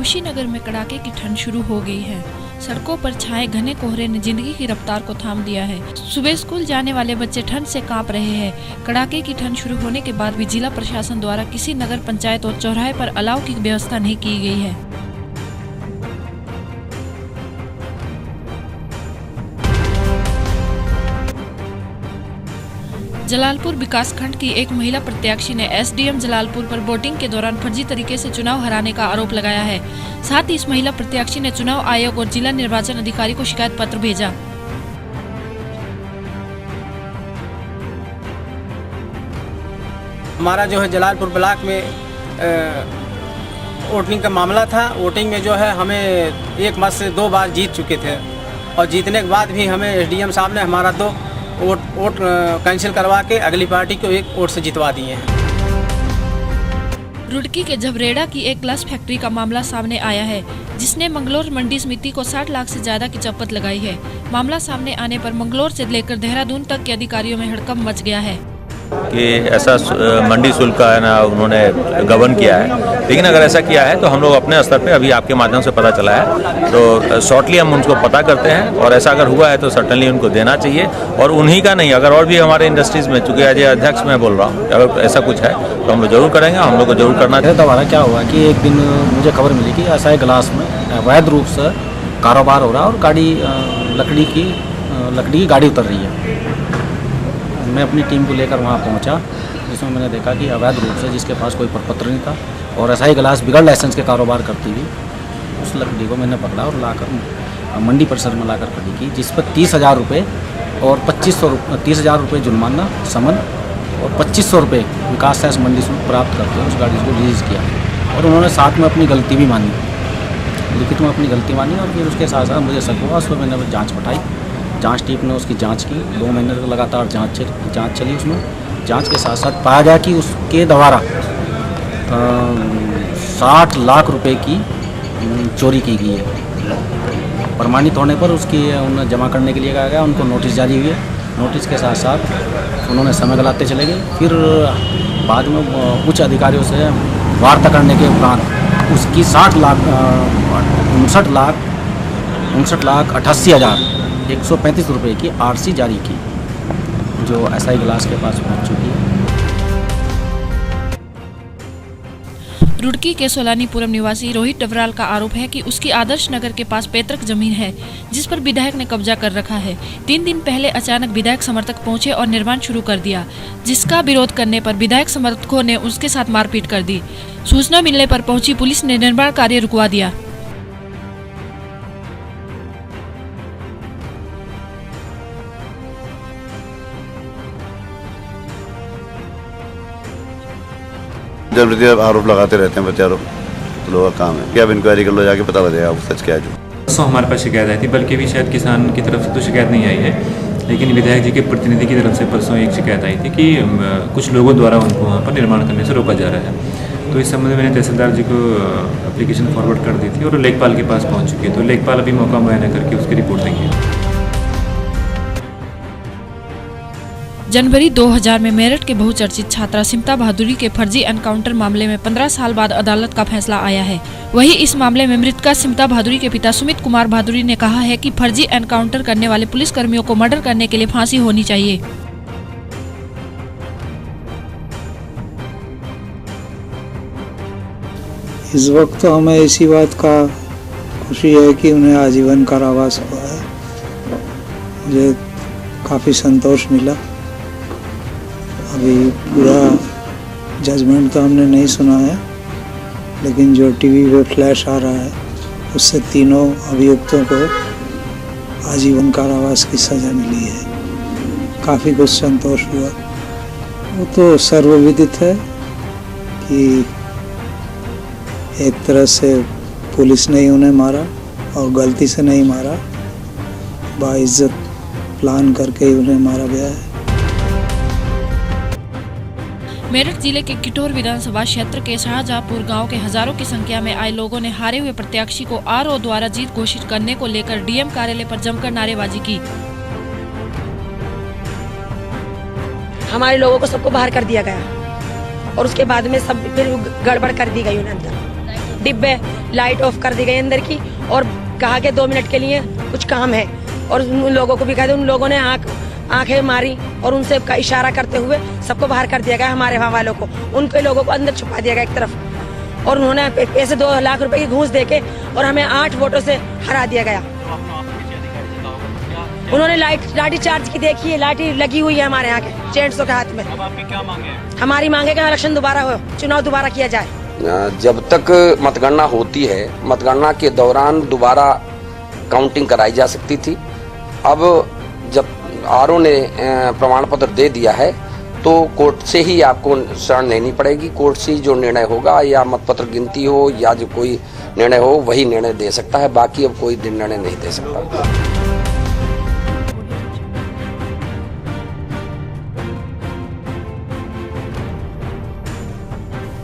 कुशीनगर में कड़ाके की ठंड शुरू हो गई है। सड़कों पर छाए घने कोहरे ने जिंदगी की रफ्तार को थाम दिया है। सुबह स्कूल जाने वाले बच्चे ठंड से कांप रहे हैं। कड़ाके की ठंड शुरू होने के बाद भी जिला प्रशासन द्वारा किसी नगर पंचायत और चौराहे पर अलाव की व्यवस्था नहीं की गई है। जलालपुर विकासखंड की एक महिला प्रत्याशी ने एसडीएम जलालपुर पर वोटिंग के दौरान फर्जी तरीके से चुनाव हराने का आरोप लगाया है। साथ ही इस महिला प्रत्याशी ने चुनाव आयोग और जिला निर्वाचन अधिकारी को शिकायत पत्र भेजा। हमारा जो है जलालपुर ब्लॉक में वोटिंग का मामला था। वोटिंग में जो है हमें एक मत से 2 बार जीत चुके थे और जीतने के बाद भी हमें एसडीएम साहब ने हमारा 2 वोट कैंसिल करवा के अगली पार्टी को 1 वोट से जितवा दिए हैं। रुड़की के झबरेड़ा की एक ग्लास फैक्ट्री का मामला सामने आया है, जिसने मंगलोर मंडी समिति को 60 लाख से ज्यादा की चौपट लगाई है। मामला सामने आने पर मंगलोर से लेकर देहरादून तक के अधिकारियों में हड़कंप मच गया है कि ऐसा मंडी शुल्क का है ना उन्होंने गवर्न किया है। लेकिन अगर ऐसा किया है तो हम लोग अपने स्तर पे अभी आपके माध्यम से पता चला है तो शॉर्टली हम उनको पता करते हैं और ऐसा अगर हुआ है तो सर्टनली उनको देना चाहिए। और उन्हीं का नहीं, अगर और भी हमारे इंडस्ट्रीज़ में, चूँकि एज अध्यक्ष मैं बोल रहा हूँ, अगर ऐसा कुछ है तो हम लोग जरूर करेंगे। हम लोग को जरूर करना चाहिए। दोबारा क्या हुआ कि एक दिन मुझे खबर मिली कि ऐसा एक ग्लास में अवैध रूप से कारोबार हो रहा है और गाड़ी लकड़ी की गाड़ी उतर रही है। मैं अपनी टीम को लेकर वहाँ पहुँचा, जिसमें मैंने देखा कि अवैध रूप से, जिसके पास कोई प्रपत्र नहीं था और ऐसा ही गिलास बिगड़ लाइसेंस के कारोबार करती हुई उस लकड़ी को मैंने पकड़ा और लाकर मंडी परिसर में लाकर खड़ी की, जिस पर 30,000 रुपये और 30,000 रुपये जुर्माना समन और 2,500 रुपये विकास टैक्स मंडी शुल्क प्राप्त करके उस गाड़ी को रिलीज़ किया। और उन्होंने साथ में अपनी गलती भी मानी, लिखित में अपनी गलती मानी। और फिर उसके साथ साथ मुझे शक हुआ, उस पर मैंने जाँच बैठाई। जांच टीम ने उसकी जांच की, 2 महीने तक लगातार जांच चली। उसमें जांच के साथ साथ पाया गया कि उसके द्वारा 60 लाख रुपए की चोरी की गई है। प्रमाणित होने पर उसकी उन्हें जमा करने के लिए कहा गया। उनको नोटिस जारी हुई है। नोटिस के साथ साथ उन्होंने समय गलाते चले गए। फिर बाद में उच्च अधिकारियों से वार्ता करने के उपरांत उसकी 59,88,135 रुपये की आरसी जारी की, जो एसआई ग्लास के पास पहुंच चुकी है। रुड़की के सोलानीपुरम निवासी रोहित डबराल का आरोप है कि उसकी आदर्श नगर के पास पैतृक जमीन है, जिस पर विधायक ने कब्जा कर रखा है। 3 दिन पहले अचानक विधायक समर्थक पहुंचे और निर्माण शुरू कर दिया, जिसका विरोध करने पर विधायक समर्थकों ने उसके साथ मारपीट कर दी। सूचना मिलने पर पहुंची पुलिस ने निर्माण कार्य रुकवा दिया। जब आरोप लगाते रहते हैं प्रत्यारोप, लोगों का काम है कि अब इंक्वायरी कर लो, जाके पता लगेगा आपको सच क्या है। जो हमारे पास शिकायत आई थी, बल्कि भी शायद किसान की तरफ से तो शिकायत नहीं आई है, लेकिन विधायक जी के प्रतिनिधि की तरफ से परसों एक शिकायत आई थी कि कुछ लोगों द्वारा उनको वहाँ पर निर्माण करने से रोका जा रहा है। तो इस संबंध में मैंने तहसीलदार जी को एप्लीकेशन फॉरवर्ड कर दी थी और लेखपाल के पास पहुँच चुकी है। तो लेखपाल अभी मौका मुआयना करके उसकी रिपोर्ट देंगे। जनवरी 2000 में मेरठ के बहुचर्चित छात्रा सिमता बहादुरी के फर्जी एनकाउंटर मामले में 15 साल बाद अदालत का फैसला आया है। वहीं इस मामले में मृतका सिमता बहादुरी के पिता सुमित कुमार बहादुरी ने कहा है कि फर्जी एनकाउंटर करने वाले पुलिसकर्मियों को मर्डर करने के लिए फांसी होनी चाहिए। इस वक्त तो हमें इसी बात का खुशी है कि उन्हें आजीवन कारावास हुआ है। मुझे काफ़ी संतोष मिला। अभी पूरा जजमेंट तो हमने नहीं सुना है, लेकिन जो टीवी पे फ्लैश आ रहा है उससे तीनों अभियुक्तों को आजीवन कारावास की सज़ा मिली है। काफ़ी कुछ संतोष हुआ। वो तो सर्वविदित है कि एक तरह से पुलिस ने ही उन्हें मारा और गलती से नहीं मारा, बाइज्जत प्लान करके ही उन्हें मारा गया है। मेरठ जिले के किटोर विधानसभा क्षेत्र के शाहजहांपुर गांव के हजारों की संख्या में आए लोगों ने हारे हुए प्रत्याशी को आरओ द्वारा जीत घोषित करने को लेकर डीएम कार्यालय पर जमकर नारेबाजी की। हमारे लोगों को सबको बाहर कर दिया गया और उसके बाद में सब फिर गड़बड़ कर दी गई उन्हें अंदर। डिब्बे लाइट ऑफ कर दी गई अंदर की और कहा कि 2 मिनट के लिए कुछ काम है और उन लोगों को भी कहा, उन लोगों ने आंखें मारी और उनसे का इशारा करते हुए सबको बाहर कर दिया गया, हमारे वहाँ वालों को, उनके लोगों को अंदर छुपा दिया गया एक तरफ और उन्होंने पैसे 2 लाख रुपए की घूस देके और हमें 8 वोटों से हरा दिया गया। उन्होंने लाठी चार्ज की देखी है, लाठी लगी हुई है हमारे यहाँ के जेंट्सों के हाथ में। अब आपकी क्या मांगे? हमारी मांगे कि इलेक्शन दोबारा हो, चुनाव दोबारा किया जाए। जब तक मतगणना होती है, मतगणना के दौरान दोबारा काउंटिंग कराई जा सकती थी। अब जब आरओ ने प्रमाण पत्र दे दिया है तो कोर्ट से ही आपको शरण लेनी पड़ेगी। कोर्ट से ही जो निर्णय होगा, या मतपत्र गिनती हो या जो कोई निर्णय हो, वही निर्णय दे सकता है। बाकी अब कोई निर्णय नहीं दे सकता।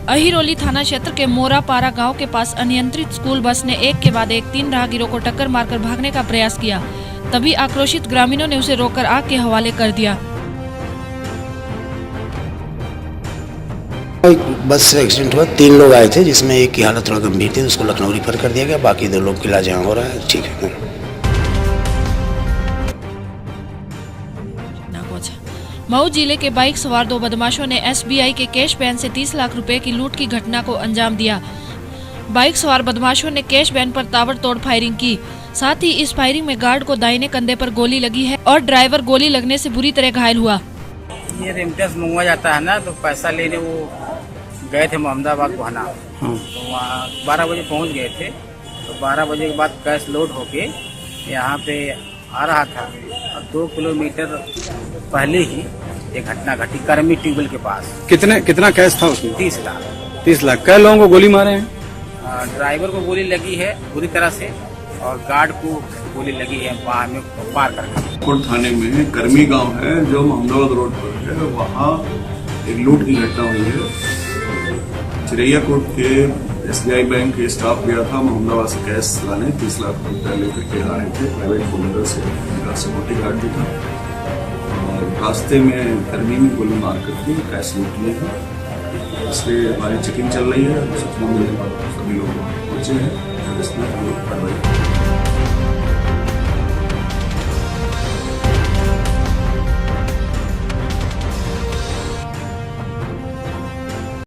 अहिरोली थाना क्षेत्र के मोरापारा गांव के पास अनियंत्रित स्कूल बस ने एक के बाद एक 3 राहगीरों को टक्कर मारकर भागने का प्रयास किया। तभी आक्रोशित ग्रामीणों ने उसे रोककर आग के हवाले कर दिया। बस से एक्सीडेंट हुआ, 3 लोग आए थे जिसमें एक की हालत थोड़ा गंभीर थी, उसको लखनऊ रिफर कर दिया गया। बाकी 2 लोग का इलाज यहाँ हो रहा है, ठीक है। मऊ जिले के बाइक सवार 2 बदमाशों ने SBI के कैश वैन से 30 लाख रुपए की लूट की घटना को अंजाम दिया। बाइक सवार बदमाशों ने कैश वैन पर ताबड़तोड़ फायरिंग की। साथ ही इस फायरिंग में गार्ड को दाहिने कंधे पर गोली लगी है और ड्राइवर गोली लगने से बुरी तरह घायल हुआ। ये रेमटेस मंगवा जाता है ना, तो पैसा लेने वो गए थे मोहम्मदाबाद बहाना, तो वहाँ 12 बजे पहुँच गए थे। तो 12 बजे के बाद कैश लोड होके यहाँ पे आ रहा था और 2 किलोमीटर पहले ही एक घटना घटी कर्मी ट्यूबवेल के पास। कितना कैश था उसमें? 30 लाख। 30 लाख। कई लोगों को गोली मारे हैं? ड्राइवर को गोली लगी है बुरी तरह से और गार्ड को गोली लगी है बाहर में पार करके। कोट थाने में कर्मी गांव है जो मोहम्मदाबाद रोड पर है, वहाँ एक लूट की घटना हुई है। चिरैया कोट के SBI बैंक के स्टाफ गया था मोहम्मदाबाद से कैश लाने, 30 लाख रुपए लेकर के आ रहे थे प्राइवेट फोल्डर से, सिक्योरिटी गार्ड भी था और रास्ते में कर्मी ने गोली मार करके कैश लूट लिए हैं। इसलिए हमारी चेकिंग चल रही है। सूचना मिलने पर सभी लोग पहुंचे हैं।